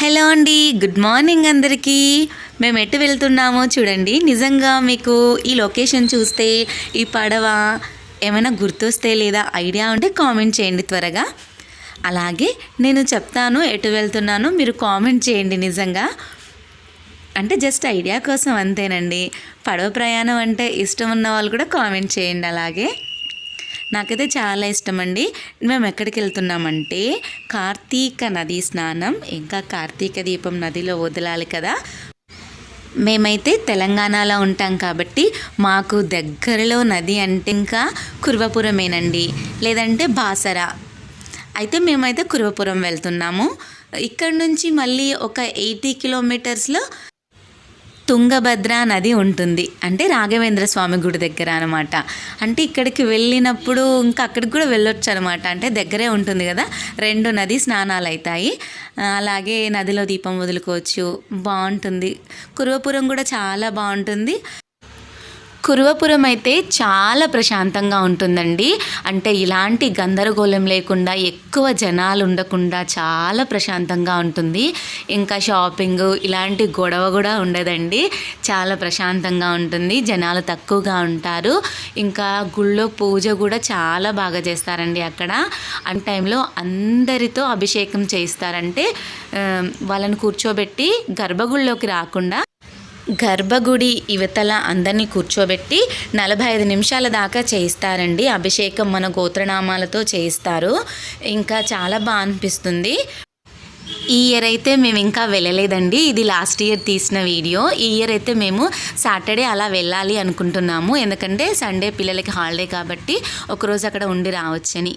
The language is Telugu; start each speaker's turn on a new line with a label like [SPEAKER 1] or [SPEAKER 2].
[SPEAKER 1] హలో అండి, గుడ్ మార్నింగ్ అందరికీ. మేము ఎటు వెళ్తున్నామో చూడండి. నిజంగా మీకు ఈ లొకేషన్ చూస్తే ఈ పడవ ఏమైనా గుర్తొస్తే లేదా ఐడియా ఉంటే కామెంట్ చేయండి త్వరగా. అలాగే నేను చెప్తాను ఎటు వెళ్తున్నానో, మీరు కామెంట్ చేయండి. నిజంగా అంటే జస్ట్ ఐడియా కోసం అంతేనండి. పడవ ప్రయాణం అంటే ఇష్టం ఉన్న వాళ్ళు కూడా కామెంట్ చేయండి. అలాగే నాకైతే చాలా ఇష్టం అండి. మేము ఎక్కడికి వెళ్తున్నామంటే కార్తీక నదీ స్నానం, ఇంకా కార్తీక దీపం నదిలో వదలాలి కదా. మేమైతే తెలంగాణలో ఉంటాం కాబట్టి మాకు దగ్గరలో నది అంటే ఇంకా కుర్వపురమేనండి, లేదంటే బాసర. అయితే మేమైతే కుర్వపురం వెళ్తున్నాము. ఇక్కడ నుంచి మళ్ళీ ఒక 80 కిలోమీటర్స్లో తుంగభద్ర నది ఉంటుంది, అంటే రాఘవేంద్ర స్వామి గుడి దగ్గర అనమాట. అంటే ఇక్కడికి వెళ్ళినప్పుడు ఇంకా అక్కడికి కూడా వెళ్ళొచ్చు అనమాట. అంటే దగ్గరే ఉంటుంది కదా, 2 నది స్నానాలు అవుతాయి. అలాగే నదిలో దీపం వదులుకోవచ్చు, బాగుంటుంది. కుర్వపురం కూడా చాలా బాగుంటుంది. కుర్వపురం అయితే చాలా ప్రశాంతంగా ఉంటుందండి. అంటే ఇలాంటి గందరగోళం లేకుండా, ఎక్కువ జనాలు ఉండకుండా చాలా ప్రశాంతంగా ఉంటుంది. ఇంకా షాపింగ్ ఇలాంటి గొడవ కూడా ఉండదండి. చాలా ప్రశాంతంగా ఉంటుంది, జనాలు తక్కువగా ఉంటారు. ఇంకా గుళ్ళో పూజ కూడా చాలా బాగా చేస్తారండి అక్కడ. ఆ టైంలో అందరితో అభిషేకం చేయిస్తారంటే వాళ్ళని కూర్చోబెట్టి గర్భగుడిలోకి రాకుండా గర్భగుడి యువతల అందరినీ కూర్చోబెట్టి 45 నిమిషాల దాకా చేయిస్తారండి అభిషేకం. మన గోత్రనామాలతో చేయిస్తారు. ఇంకా చాలా బాగా అనిపిస్తుంది. ఈ ఇయర్ అయితే మేము ఇంకా వెళ్ళలేదండి. ఇది లాస్ట్ ఇయర్ తీసిన వీడియో. ఈ ఇయర్ అయితే మేము సాటర్డే అలా వెళ్ళాలి అనుకుంటున్నాము. ఎందుకంటే సండే పిల్లలకి హాలిడే కాబట్టి ఒకరోజు అక్కడ ఉండి రావచ్చని.